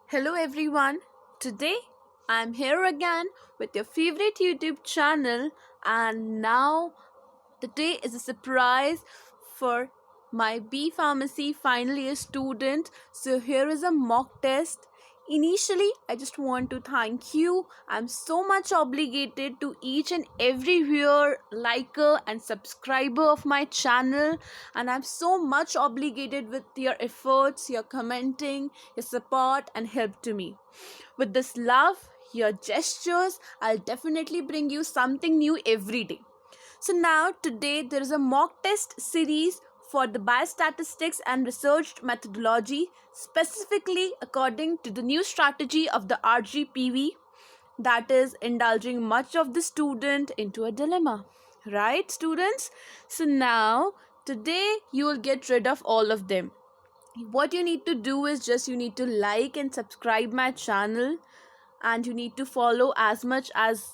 Hello everyone. Today I'm here again with your favorite YouTube channel, and now the day is a surprise for my B Pharmacy final year student. So here is a mock test. Initially, I just want to thank you. I'm so much obligated to each and every viewer, liker, and subscriber of my channel, and I'm so much obligated with your efforts, your commenting, your support, and help to me. With this love, your gestures, I'll definitely bring you something new every day. So now today there is a mock test series for the biostatistics and research methodology, specifically according to the new strategy of the RGPV, that is indulging much of the student into a dilemma. Right, students? So now today you will get rid of all of them. What you need to do is just you need to like and subscribe my channel, and you need to follow as much as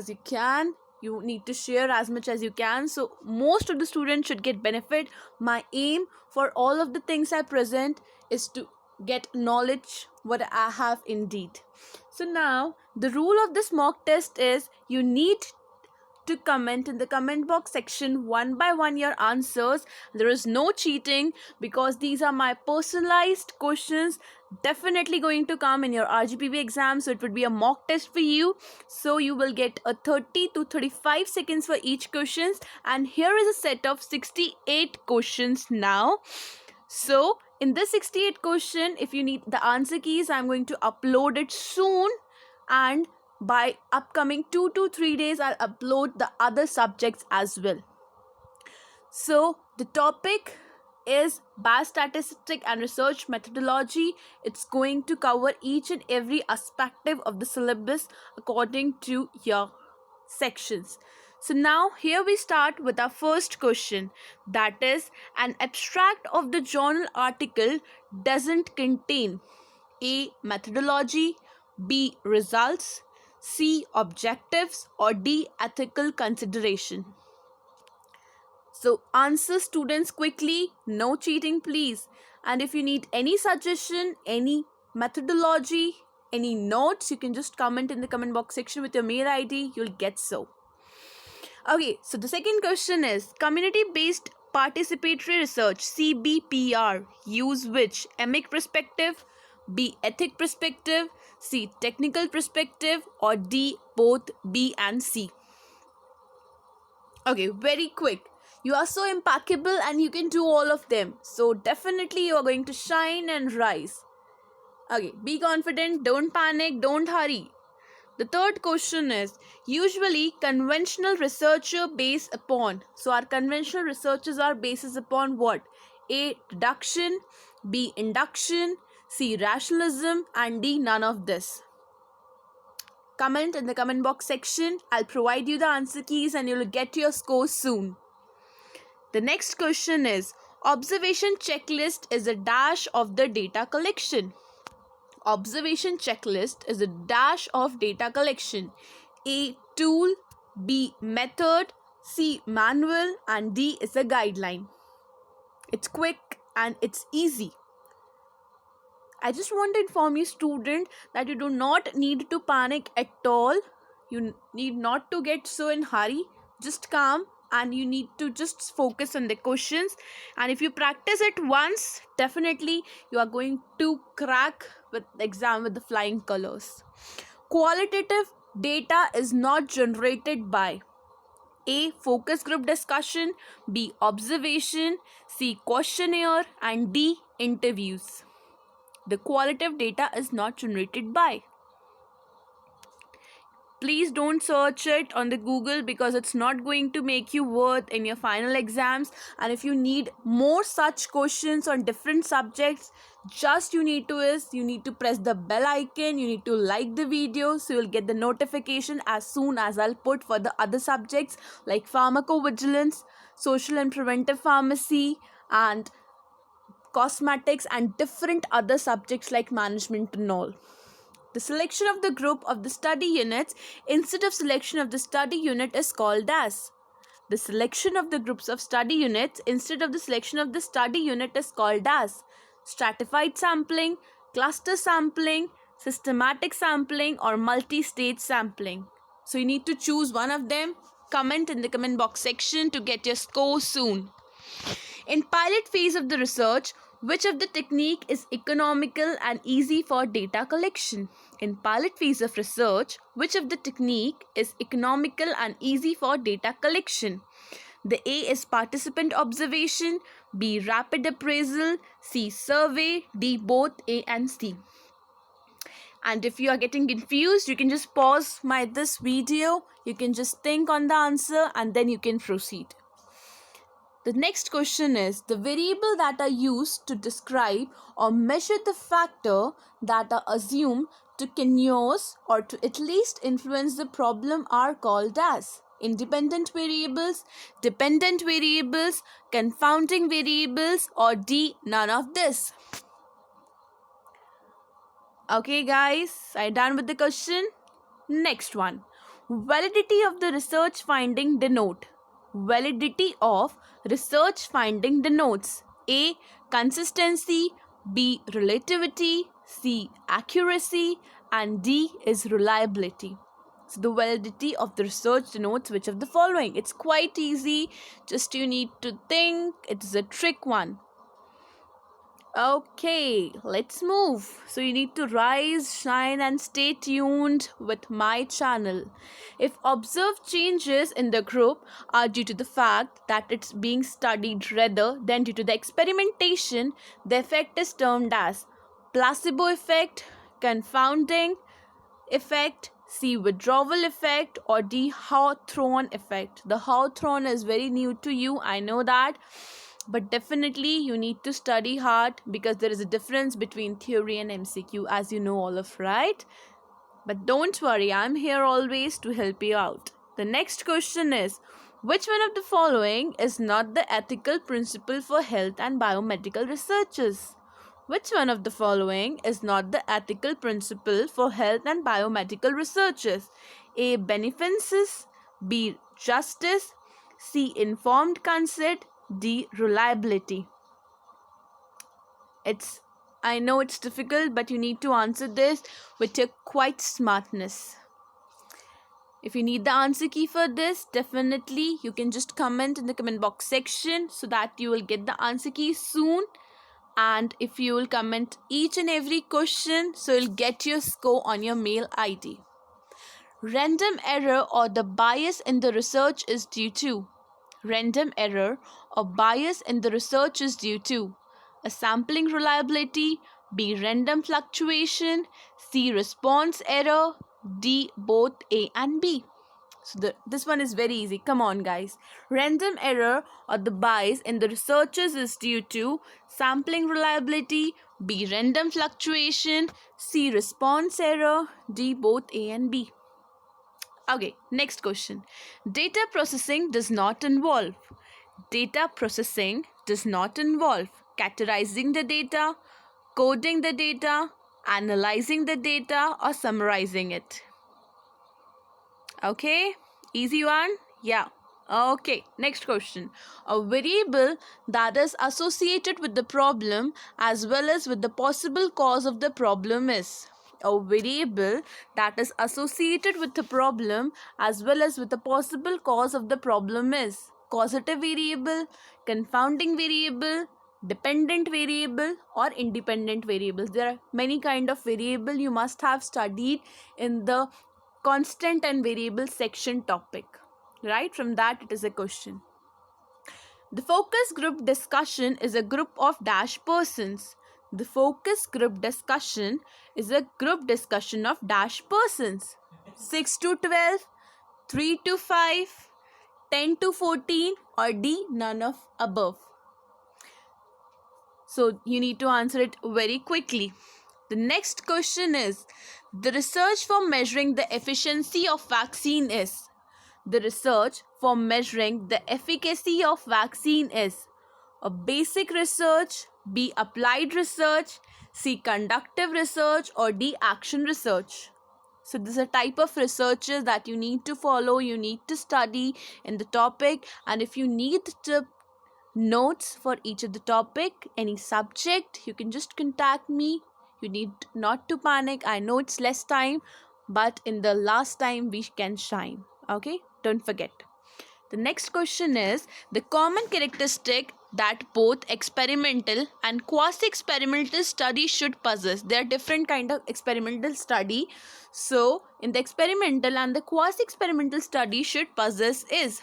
you can. You need to share as much as you can, so most of the students should get benefit. My aim for all of the things I present is to get knowledge what I have indeed. So now the rule of this mock test is you need to comment in the comment box section one by one your answers. There is no cheating because these are my personalized questions, definitely going to come in your RGPV exam. So it would be a mock test for you. So you will get a 30 to 35 seconds for each questions, and here is a set of 68 questions now. So in this 68 question, if you need the answer keys, I'm going to upload it soon, and by upcoming 2 to 3 days I'll upload the other subjects as well. So the topic is biostatistic and research methodology. It's going to cover each and every aspect of the syllabus according to your sections. So now here we start with our first question, that is, an abstract of the journal article doesn't contain A. methodology, B. results, C. objectives, or D. ethical consideration. So answer, students, quickly, no cheating please. And if you need any suggestion, any methodology, any notes, you can just comment in the comment box section with your mail ID, you'll get so. Okay, so the second question is community based participatory research, CBPR, use which? emic perspective, B. ethic perspective, C. technical perspective, or D. both B and C. Okay, very quick. You are so impeccable and you can do all of them. So definitely you are going to shine and rise. Okay, be confident, don't panic, don't hurry. The third question is usually conventional researcher based upon. So our conventional researchers are basis upon what? A. deduction, B. induction, C. rationalism, and D. none of this. Comment in the comment box section. I'll provide you the answer keys and you'll get your score soon. The next question is observation checklist is a dash of the data collection. Observation checklist is a dash of data collection. A. tool, B. method, C. manual, and D is a guideline. It's quick and it's easy. I just want to inform you, student, that you do not need to panic at all. You need not to get so in hurry. Just calm, and you need to just focus on the questions. And if you practice it once, definitely you are going to crack with the exam with the flying colors. Qualitative data is not generated by A. focus group discussion, B. observation, C. questionnaire, and D. interviews. The qualitative data is not generated by. Please don't search it on the Google because it's not going to make you worth in your final exams. And if you need more such questions on different subjects, just you need to press the bell icon, you need to like the video so you'll get the notification as soon as I'll put for the other subjects like pharmacovigilance, social and preventive pharmacy, and cosmetics, and different other subjects like management and all. The selection of the group of the study units instead of selection of the study unit is called as. The selection of the groups of study units instead of the selection of the study unit is called as stratified sampling, cluster sampling, systematic sampling, or multi-stage sampling. So you need to choose one of them. Comment in the comment box section to get your score soon. In pilot phase of the research, which of the technique is economical and easy for data collection? In pilot phase of research, which of the technique is economical and easy for data collection? The A is participant observation, B rapid appraisal, C survey, D both A and C. And if you are getting confused, you can just pause this video. You can just think on the answer and then you can proceed. The next question is, the variable that are used to describe or measure the factor that are assumed to cause or to at least influence the problem are called as independent variables, dependent variables, confounding variables, or D, none of this. Okay guys, I'm done with the question. Next one. Validity of the research finding denote. Validity of research finding denotes A. Consistency, B. Relativity, C. Accuracy, and D is reliability. So the validity of the research denotes which of the following? It's quite easy, just you need to think. It's a trick one. Okay, let's move. So you need to rise, shine, and stay tuned with my channel. If observed changes in the group are due to the fact that it's being studied rather than due to the experimentation, the effect is termed as placebo effect, confounding effect, C. withdrawal effect, or D. Hawthorne effect. The Hawthorne is very new to you, I know that. But definitely you need to study hard because there is a difference between theory and MCQ, as you know all of, right? But don't worry, I'm here always to help you out. The next question is, which one of the following is not the ethical principle for health and biomedical researches? Which one of the following is not the ethical principle for health and biomedical researches? A. Beneficence, B. Justice, C. Informed consent, D. Reliability. I know it's difficult, but you need to answer this with your quite smartness. If you need the answer key for this, definitely you can just comment in the comment box section so that you will get the answer key soon. And if you will comment each and every question, so you'll get your score on your mail ID. Random error or the bias in the research is due to. Random error or bias in the research is due to a sampling reliability, B. random fluctuation, C. response error, D. both A and B. So this one is very easy. Come on guys. Random error or the bias in the researches is due to sampling reliability, B. random fluctuation, C. response error, D. both A and B. Okay, next question. Data processing does not involve. Data processing does not involve categorizing the data, coding the data, analyzing the data, or summarizing it. Okay, easy one? Yeah. Okay, next question. A variable that is associated with the problem as well as with the possible cause of the problem is. A variable that is associated with the problem as well as with the possible cause of the problem is causative variable, confounding variable, dependent variable, or independent variables. There are many kind of variable you must have studied in the constant and variable section topic, right? From that it is a question. The focus group discussion is a group of dash persons. The focus group discussion is a group discussion of dash persons. 6 to 12, 3 to 5, 10 to 14, or D, none of above. So you need to answer it very quickly. The next question is, the research for measuring the efficiency of vaccine is. The research for measuring the efficacy of vaccine is a basic research, B. applied research, C. conductive research, or D. action research. So this is a type of researches that you need to follow, you need to study in the topic. And if you need the notes for each of the topic, any subject, you can just contact me. You need not to panic. I know it's less time, but in the last time we can shine. Okay, don't forget. The next question is the common characteristic that both experimental and quasi-experimental study should possess. There are different kind of experimental study. So, in the experimental and the quasi-experimental study should possess is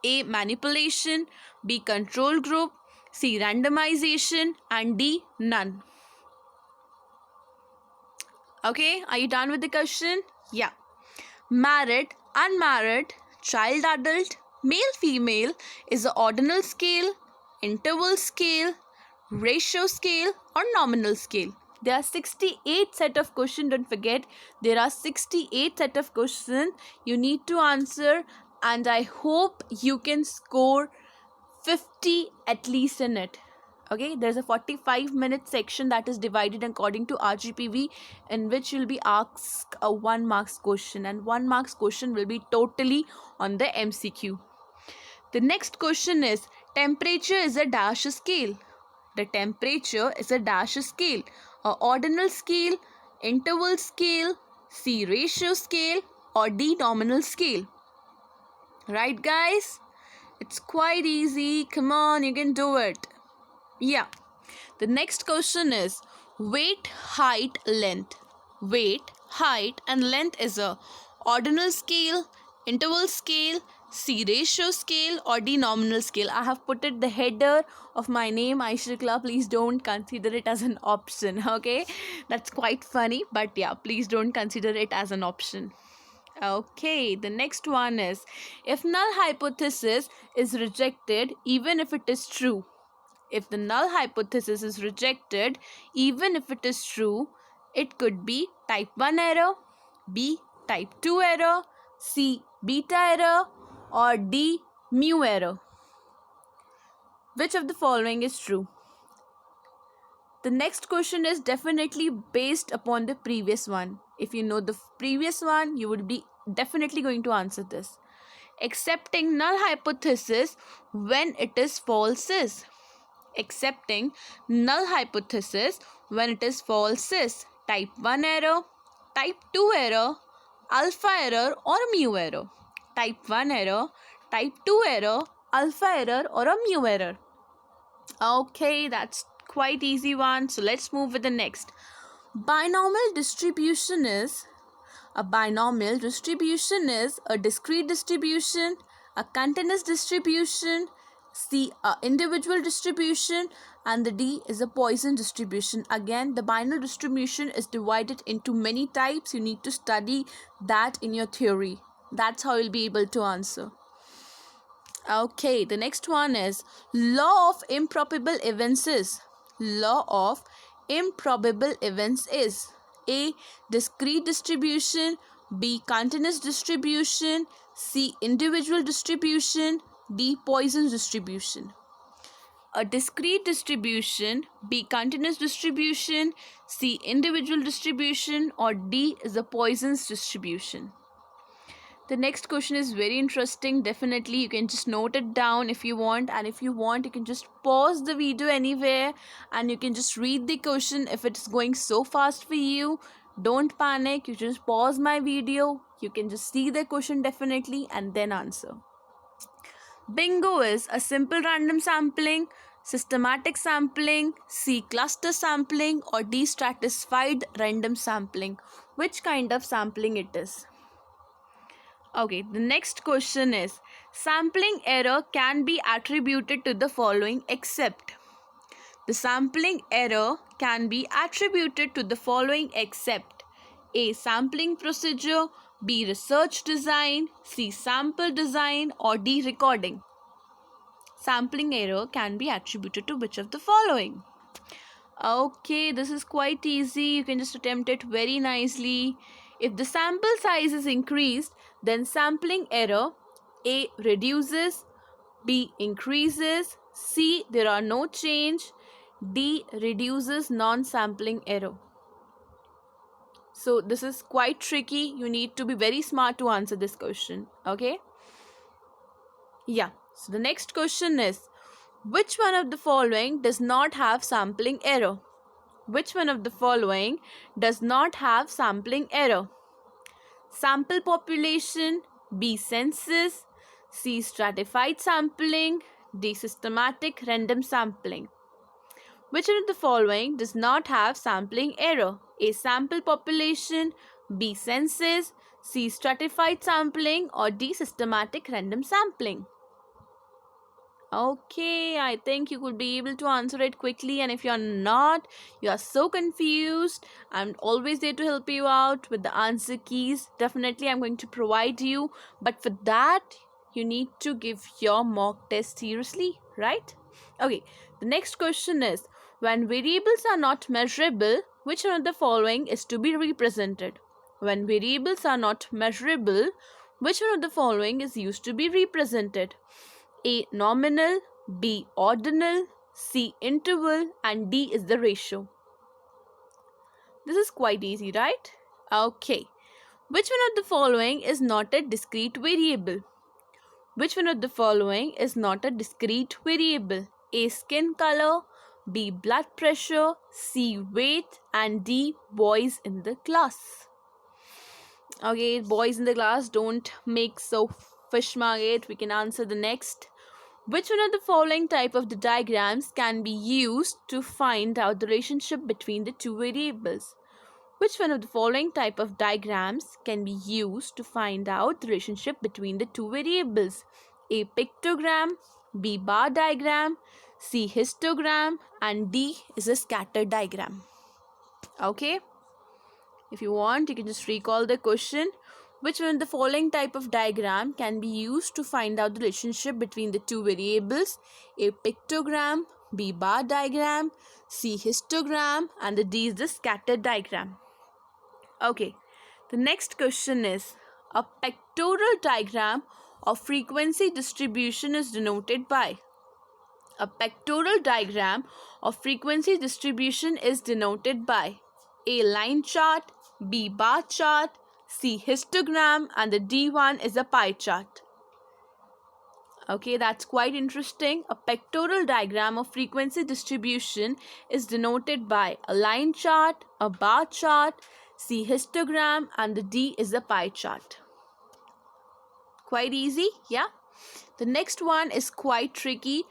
A. Manipulation, B. Control group, C. Randomization, and D. None. Okay, are you done with the question? Yeah. Married, unmarried, child, adult, male, female is the ordinal scale, interval scale, ratio scale, or nominal scale. There are 68 set of questions. Don't forget, there are 68 set of questions you need to answer, and I hope you can score 50 at least in it. Okay, there's a 45-minute section that is divided according to RGPV, in which you'll be asked a 1 marks question, and 1 marks question will be totally on the MCQ. The next question is temperature is a dash scale. The temperature is a dash scale, a ordinal scale, interval scale, C ratio scale, or D nominal scale. Right, guys? It's quite easy. Come on, you can do it. Yeah. The next question is weight, height, length. Weight, height, and length is a ordinal scale, interval scale, C ratio scale, or D nominal scale. I have put it the header of my name, Aisha Shukla. Please don't consider it as an option. Okay, that's quite funny, but yeah, please don't consider it as an option. Okay, the next one is if null hypothesis is rejected, even if it is true. If the null hypothesis is rejected, even if it is true, it could be type 1 error, B type 2 error, C beta error, or D mu error. Which of the following is true? The next question is definitely based upon the previous one. If you know the previous one, you would be definitely going to answer this. Accepting null hypothesis when it is false is. Accepting null hypothesis when it is false is type 1 error, type 2 error, alpha error, or mu error. Type 1 error, type 2 error, alpha error, or a mu error. Okay, that's quite easy one. So let's move with the next. Binomial distribution is a discrete distribution, a continuous distribution, C a individual distribution, and the D is a Poisson distribution. Again, the binomial distribution is divided into many types. You need to study that in your theory. That's how you'll be able to answer. Okay, the next one is law of improbable events is. Law of improbable events is A. Discrete distribution, B. Continuous distribution, C. Individual distribution, D. Poisson distribution. A discrete distribution, B. Continuous distribution, C. Individual distribution, or D is a Poisson's distribution. The next question is very interesting. Definitely you can just note it down if you want, and if you want you can just pause the video anywhere and you can just read the question. If it's going so fast for you, don't panic. You just pause my video. You can just see the question definitely and then answer. Bingo is a simple random sampling, systematic sampling, C cluster sampling, or D stratified random sampling. Which kind of sampling it is? Okay, the next question is sampling error can be attributed to the following except. The sampling error can be attributed to the following except A. Sampling procedure, B. Research design, C. Sample design, or D. Recording. Sampling error can be attributed to which of the following? Okay, this is quite easy. You can just attempt it very nicely. If the sample size is increased, then sampling error A. reduces, B. increases, C. there are no change, D. reduces non-sampling error. So this is quite tricky. You need to be very smart to answer this question. Okay? Yeah. So the next question is which one of the following does not have sampling error? Which one of the following does not have sampling error? Sample population, B. Census, C. Stratified sampling, D. Systematic random sampling. Which one of the following does not have sampling error? A. Sample population, B. Census, C. Stratified sampling, or D. Systematic random sampling. Okay, I think you could be able to answer it quickly, and if you're not, you are so confused, I'm always there to help you out with the answer keys. Definitely I'm going to provide you, but for that you need to give your mock test seriously, right? Okay, the next question is, when variables are not measurable, which one of the following is to be represented? When variables are not measurable, which one of the following is used to be represented? A. Nominal, B. Ordinal, C. Interval, and D is the ratio. This is quite easy, right? Okay. Which one of the following is not a discrete variable? Which one of the following is not a discrete variable? A. Skin color, B. Blood pressure, C. Weight, and D. Boys in the class. Okay, boys in the class, don't make so fishmark it. We can answer the next. Which one of the following type of the diagrams can be used to find out the relationship between the two variables? Which one of the following type of diagrams can be used to find out the relationship between the two variables? A. Pictogram, B. Bar diagram, C. Histogram, and D is a scatter diagram. Okay, if you want, you can just recall the question. Which one of the following type of diagram can be used to find out the relationship between the two variables? A. Pictogram, B. Bar diagram, C. Histogram, and the D is the scatter diagram. Okay, the next question is, a pictorial diagram of frequency distribution is denoted by? A pictorial diagram of frequency distribution is denoted by A. Line chart, B. Bar chart, C. Histogram, and the D one is a pie chart. Okay, that's quite interesting. A pictorial diagram of frequency distribution is denoted by a line chart, a bar chart, C. Histogram, and the D is a pie chart. Quite easy, yeah? The next one is quite tricky.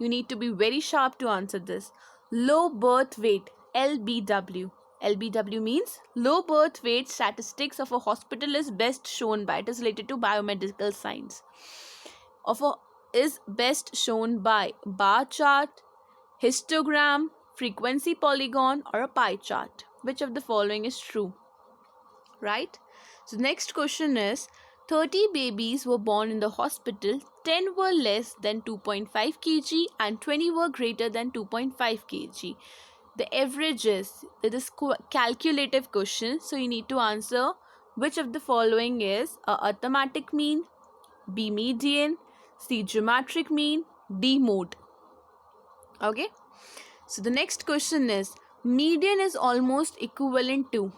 You need to be very sharp to answer this. Low birth weight, LBW. LBW means low birth weight statistics of a hospital is best shown by, it is related to biomedical science, is best shown by bar chart, histogram, frequency polygon, or a pie chart. Which of the following is true? Right? So next question is, 30 babies were born in the hospital, 10 were less than 2.5 kg and 20 were greater than 2.5 kg. The averages, it is calculative question, so you need to answer which of the following is a arithmetic mean, B. Median, C. Geometric mean, D. Mode. Okay, so the next question is, median is almost equivalent to?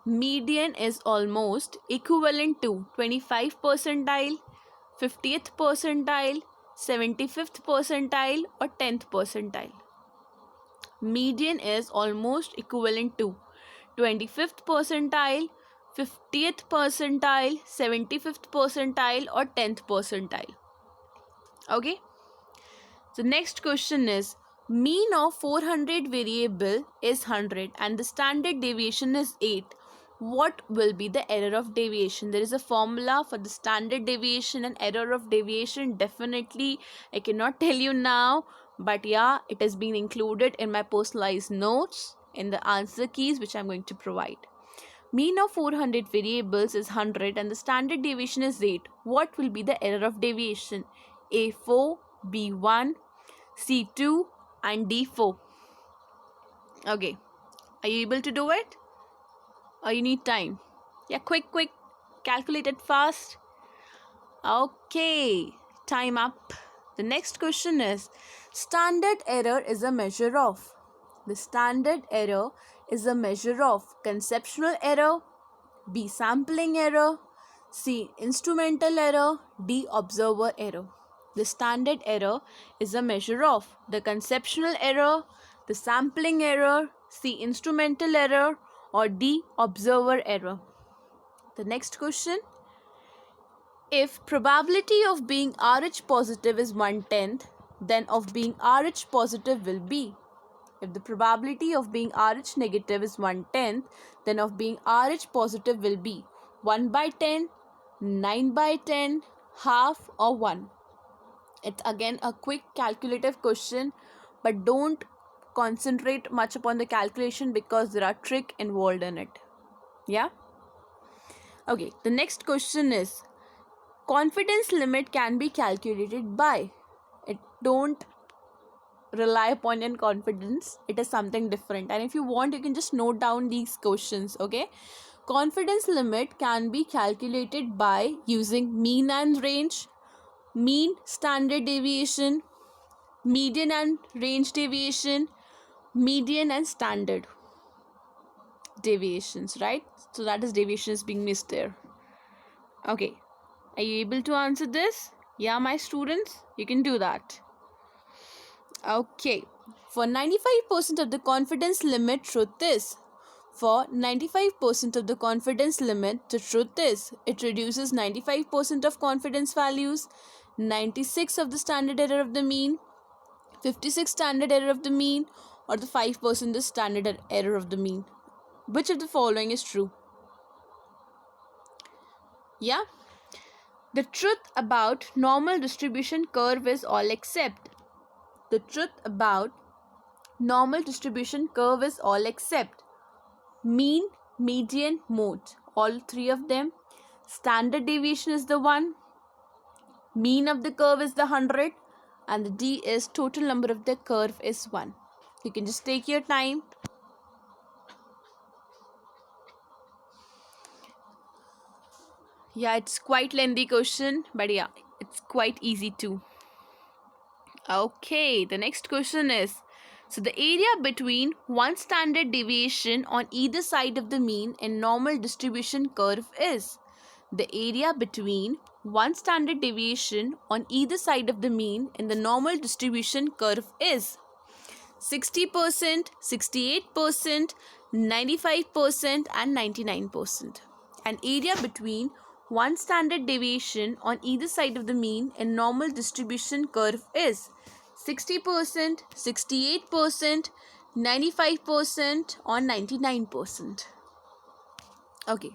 Median is almost equivalent to 25th percentile, 50th percentile, 75th percentile, or 10th percentile. Median is almost equivalent to 25th percentile, 50th percentile, 75th percentile, or 10th percentile. Okay. The next question is, mean of 400 variable is 100 and the standard deviation is 8. What will be the error of deviation? There is a formula for the standard deviation and error of deviation. Definitely, I cannot tell you now, but yeah, it has been included in my personalized notes in the answer keys which I'm going to provide. Mean of 400 variables is 100 and the standard deviation is 8. What will be the error of deviation? A4, B1, C2, and D4. Okay, are you able to do it? Or you need time? Yeah, quick, calculate it fast. Okay, time up. The next question is, standard error is a measure of? The standard error is a measure of conceptual error, B. Sampling error, C. Instrumental error, D. Observer error. The standard error is a measure of the conceptual error, the sampling error, C. Instrumental error, or D. Observer error. The next question. If probability of being Rh positive is 1/10, then of being Rh positive will be. If the probability of being Rh negative is 1/10, then of being Rh positive will be 1/10, 9/10, half, or 1. It's again a quick calculative question, but don't concentrate much upon the calculation because there are trick involved in it. Yeah? Okay, the next question is, confidence limit can be calculated by. It don't rely upon your confidence. It is something different. And if you want, you can just note down these questions, okay? Confidence limit can be calculated by using mean and range, mean standard deviation, median and range deviation, median and standard deviations, right? So that is deviation is being missed there. Okay, are you able to answer this? Yeah, my students, you can do that. Okay, for 95% of the confidence limit, truth is. For 95% of the confidence limit, the truth is, it reduces 95% of confidence values, 96 of the standard error of the mean, 56 standard error of the mean, or the 5% is standard error of the mean. Which of the following is true? Yeah? The truth about normal distribution curve is all except. The truth about normal distribution curve is all except mean, median, mode. All three of them. Standard deviation is the 1. Mean of the curve is the 100. And the D is total number of the curve is 1. You can just take your time. Yeah, it's quite lengthy question, but yeah, it's quite easy too. Okay, the next question is, so the area between one standard deviation on either side of the mean in normal distribution curve is. The area between one standard deviation on either side of the mean in the normal distribution curve is 60%, 68%, 95%, and 99%. An area between one standard deviation on either side of the mean in normal distribution curve is 60%, 68%, 95%, or 99%. Okay.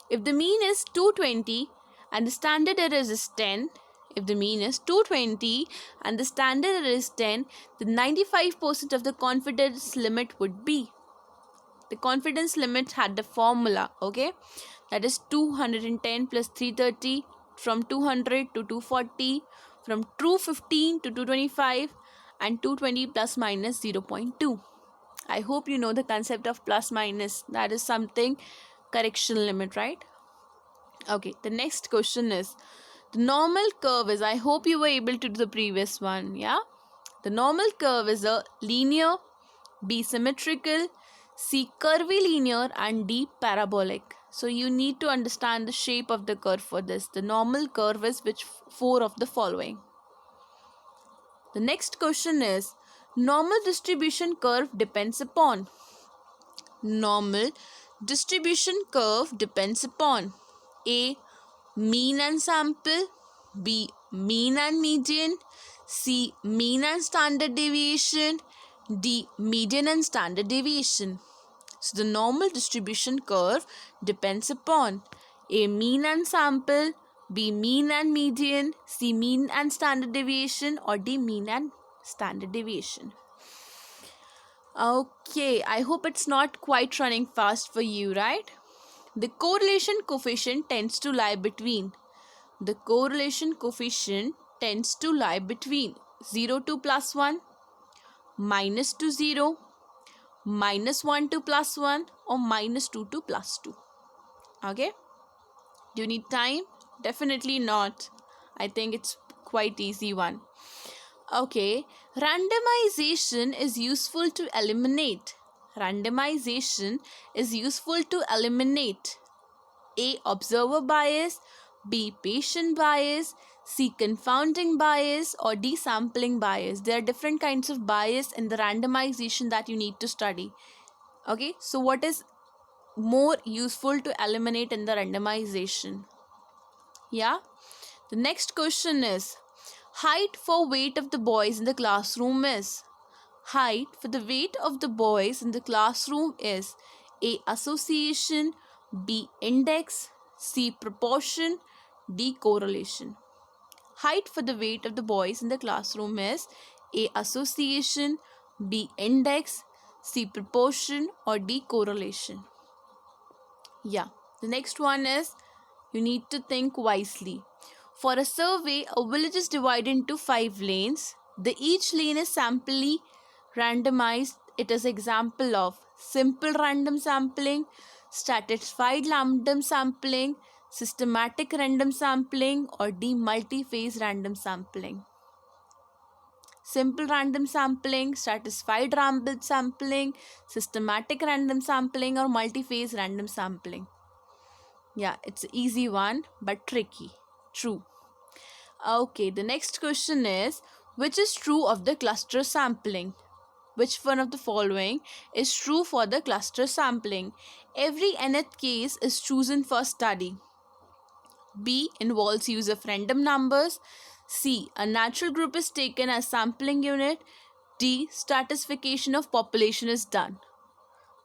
If the mean is 220 and the standard error is 10, if the mean is 220 and the standard error is 10, the 95% of the confidence limit would be. The confidence limit had the formula, okay? That is 210 plus 330, from 200 to 240, from 215 to 225, and 220 plus minus 0.2. I hope you know the concept of plus minus. That is something correction limit, right? Okay, the next question is, the normal curve is, I hope you were able to do the previous one, yeah? The normal curve is a linear, B symmetrical, C curvilinear, and D parabolic. So you need to understand the shape of the curve for this. The normal curve is which four of the following? The next question is, normal distribution curve depends upon. Normal distribution curve depends upon A. Mean and sample, B. Mean and median, C. Mean and standard deviation, D. Median and standard deviation. So the normal distribution curve depends upon A. Mean and sample, B. Mean and median, C. Mean and standard deviation, or D. Mean and standard deviation. Okay, I hope it's not quite running fast for you, right? The correlation coefficient tends to lie between. The correlation coefficient tends to lie between 0 to plus 1, minus to 0, minus 1 to plus 1, or minus 2 to plus 2. Okay? Do you need time? Definitely not. I think it's quite easy one. Okay. Randomization is useful to eliminate. Randomization is useful to eliminate A. Observer bias, B. Patient bias, C. Confounding bias, or D. Sampling bias. There are different kinds of bias in the randomization that you need to study. Okay, so what is more useful to eliminate in the randomization? Yeah. The next question is, height for weight of the boys in the classroom is. Height for the weight of the boys in the classroom is A. Association, B. Index, C. Proportion, D. Correlation. Height for the weight of the boys in the classroom is A. Association, B. Index, C. Proportion, or D. Correlation. Yeah. The next one is, you need to think wisely. For a survey, a village is divided into 5 lanes. The each lane is samply randomized. It is example of simple random sampling, stratified random sampling, systematic random sampling, or D multi-phase random sampling. Simple random sampling, stratified random sampling, systematic random sampling, or multi-phase random sampling. Yeah, it's an easy one but tricky. True. Okay, the next question is, which is true of the cluster sampling? Which one of the following is true for the cluster sampling? Every nth case is chosen for study. B. Involves use of random numbers. C. A natural group is taken as sampling unit. D. Stratification of population is done.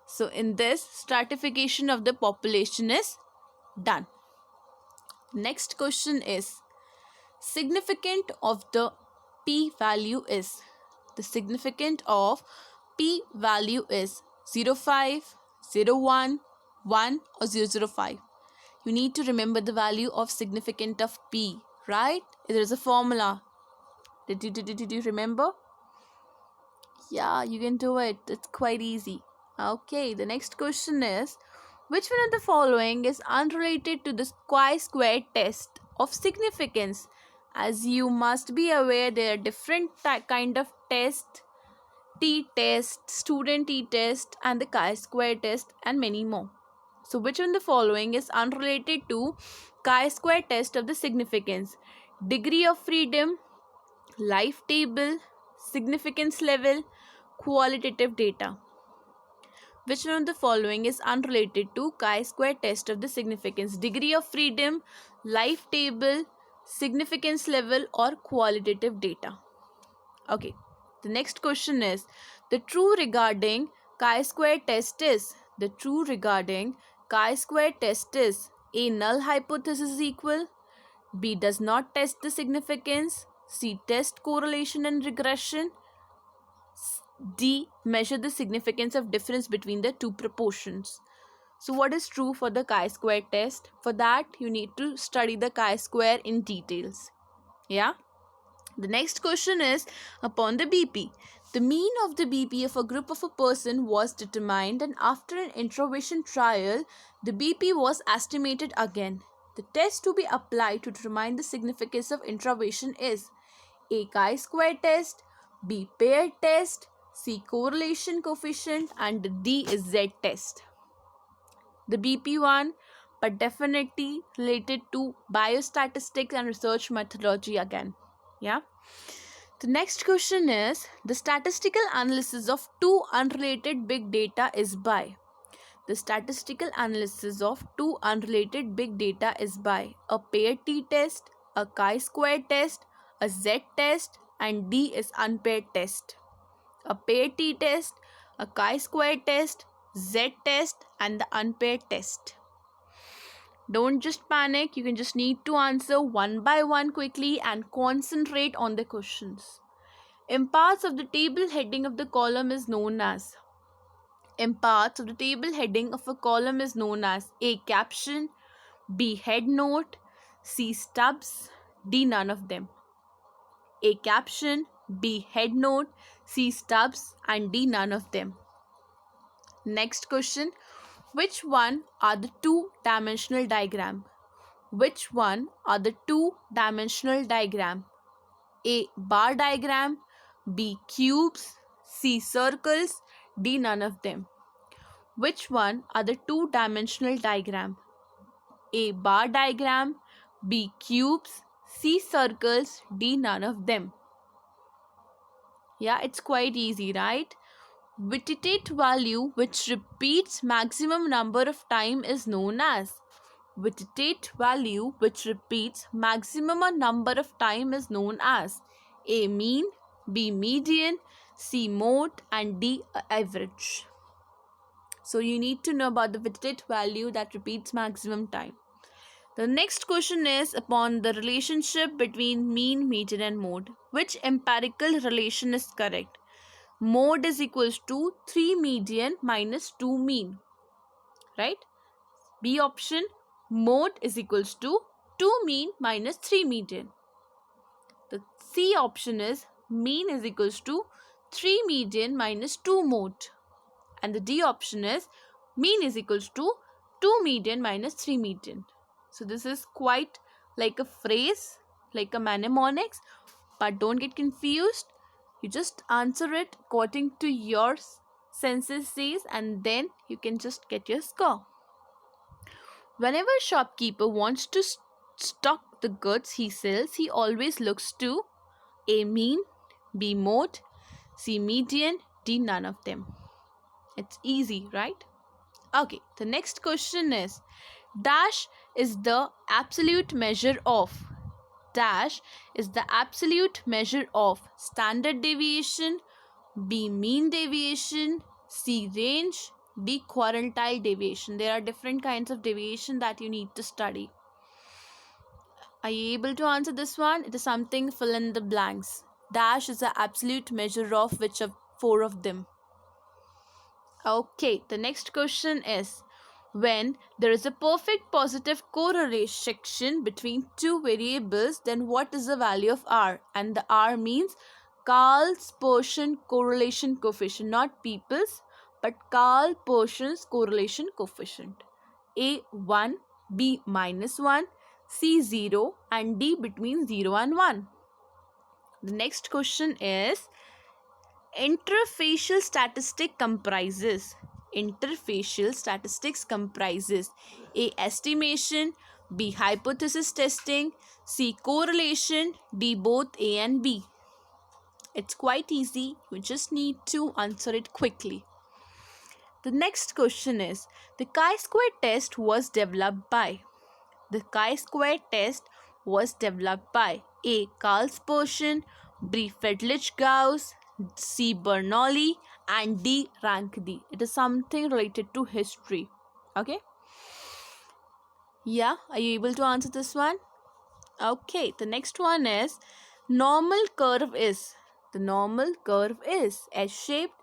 So in this, stratification of the population is done. Next question is, significant of the p-value is. The significant of p-value is 0.5, 0.1, 1 or 0.05. You need to remember the value of significant of p, right? There is a formula. Did you remember? Yeah, you can do it. It's quite easy. Okay, the next question is, which one of the following is unrelated to the chi-square test of significance? As you must be aware, there are different kind of tests: t-test, student t-test, and the chi-square test, and many more. So which one of the following is unrelated to chi-square test of the significance? Degree of freedom, life table, significance level, qualitative data. Which one of the following is unrelated to chi-square test of the significance? Degree of freedom, life table, significance level, or qualitative data? Okay, the next question is, the true regarding chi-square test is. The true regarding chi-square test is A. Null hypothesis is equal, B. Does not test the significance, C. Test correlation and regression, D. Measure the significance of difference between the two proportions. So what is true for the chi-square test? For that, you need to study the chi-square in details. Yeah. The next question is upon the BP. The mean of the BP of a group of a person was determined, and after an intervention trial, the BP was estimated again. The test to be applied to determine the significance of intervention is A. chi-square test, B. Paired test, C. Correlation coefficient, and D is Z test. The BP one, but definitely related to biostatistics and research methodology again. Yeah. The next question is, the statistical analysis of two unrelated big data is by. The statistical analysis of two unrelated big data is by a paired t-test, a chi-square test, a z test, and D is unpaired test. A paired t-test, a chi-square test, z test, and the unpaired test. Don't just panic, you can just need to answer one by one quickly and concentrate on the questions. Imparts of the table heading of the column is known as. Imparts of the table heading of a column is known as A. Caption, B. Head note, C. Stubs, D. None of them. A. Caption, B. Head note, C. Stubs, and D. None of them. Next question. Which one are the two-dimensional diagram? Which one are the two-dimensional diagram? A. Bar diagram, B. Cubes, C. Circles, D. None of them. Which one are the two-dimensional diagram? A. Bar diagram, B. Cubes, C. Circles, D. None of them. Yeah, it's quite easy, right? Vititate value which repeats maximum number of time is known as. Vititate value which repeats maximum number of time is known as A. Mean, B. Median, C. Mode, and D. Average. So you need to know about the vititate value that repeats maximum time. The next question is upon the relationship between mean, median, and mode. Which empirical relation is correct? Mode is equals to 3 median minus 2 mean. Right? B option, mode is equals to 2 mean minus 3 median. The C option is mean is equals to 3 median minus 2 mode. And the D option is mean is equals to 2 median minus 3 median. So this is quite like a phrase, like a mnemonics, but don't get confused. You just answer it according to your senses says, and then you can just get your score. Whenever a shopkeeper wants to stock the goods he sells, he always looks to A. Mean, B. Mode, C. Median, D. None of them. It's easy, right? Okay, the next question is dash is the absolute measure of. Dash is the absolute measure of standard deviation, B. Mean deviation, C. Range, D. Quartile deviation. There are different kinds of deviation that you need to study. Are you able to answer this one? It is something fill in the blanks. Dash is the absolute measure of which of 4 of them. Okay, the next question is when there is a perfect positive correlation between two variables, then what is the value of R? And the R means Karl-Pearson correlation coefficient, not people's, but Karl-Pearson's correlation coefficient. A 1, B minus 1, C 0, and D between 0 and 1. The next question is interfacial statistics comprises A. Estimation, B. Hypothesis testing, C. Correlation, D. Both A and B. It's quite easy. You just need to answer it quickly. The next question is the chi-square test was developed by. The chi-square test was developed by A. Karl-Pearson, B. Friedrich-Gauss, C. Bernoulli, and D. Rankine. It is something related to history. Okay? Yeah, are you able to answer this one? Okay, the next one is normal curve is. The normal curve is S-shaped,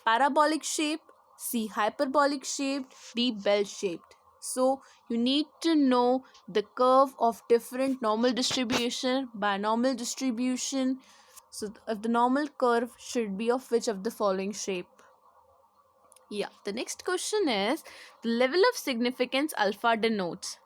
parabolic shape, C. Hyperbolic shaped, D. bell-shaped. So you need to know the curve of different normal distribution, binomial distribution. So if the normal curve should be of which of the following shape? Yeah, the next question is the level of significance alpha denotes.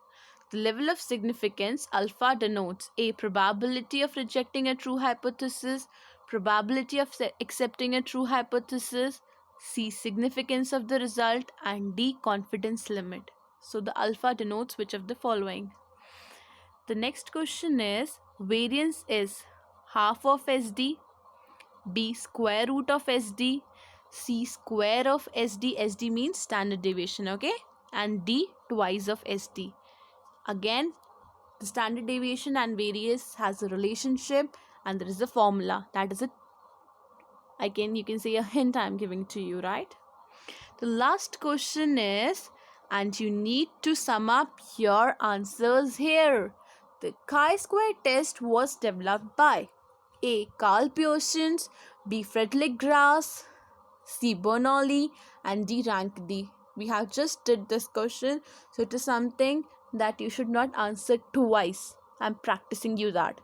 The level of significance alpha denotes A. Probability of rejecting a true hypothesis, probability of accepting a true hypothesis, C. Significance of the result, and D. Confidence limit. So the alpha denotes which of the following? The next question is variance is half of SD, B. Square root of SD, C. Square of SD. SD means standard deviation, okay? And D. Twice of SD. Again, the standard deviation and variance has a relationship and there is a formula. That is it. You can say a hint I am giving to you, right? The last question is, and you need to sum up your answers here. The chi-square test was developed by A. Karl-Pearson, B. Friedrich-Gauss, C. Bernoulli, and D. Rankine. We have just did this question, so it is something that you should not answer twice. I'm practicing you that.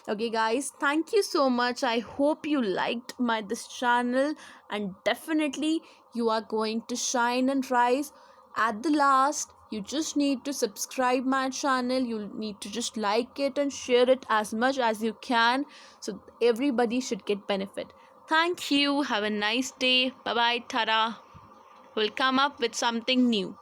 Okay guys, thank you so much. I hope you liked this channel, and definitely you are going to shine and rise. At the last, you just need to subscribe my channel. You need to just like it and share it as much as you can, so everybody should get benefit. Thank you. Have a nice day. Bye bye. Tara. We'll come up with something new.